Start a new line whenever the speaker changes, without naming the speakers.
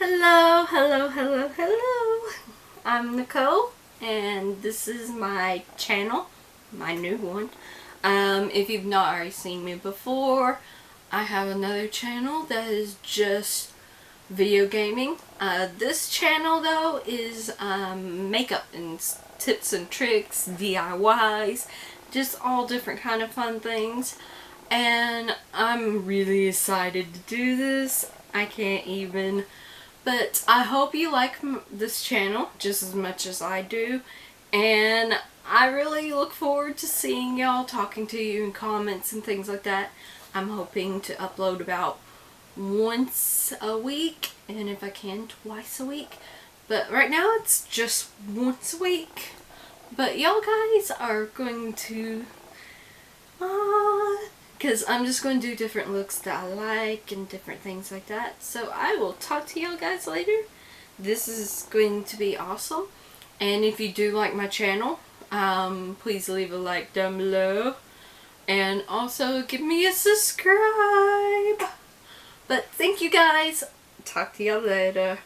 Hello, hello, hello, hello. I'm Nicole, and this is my channel, my new one. If you've not already seen me before, I have another channel that is just video gaming. This channel though is makeup and tips and tricks, DIYs, just all different kind of fun things. And I'm really excited to do this. I can't even. But I hope you like this channel just as much as I do. And I really look forward to seeing y'all, talking to you in comments and things like that. I'm hoping to upload about once a week, and if I can, twice a week. But right now it's just once a week. But y'all guys are going to because I'm just going to do different looks that I like and different things like that. So I will talk to y'all guys later. This is going to be awesome. And if you do like my channel, please leave a like down below. And also give me a subscribe. But thank you guys. Talk to y'all later.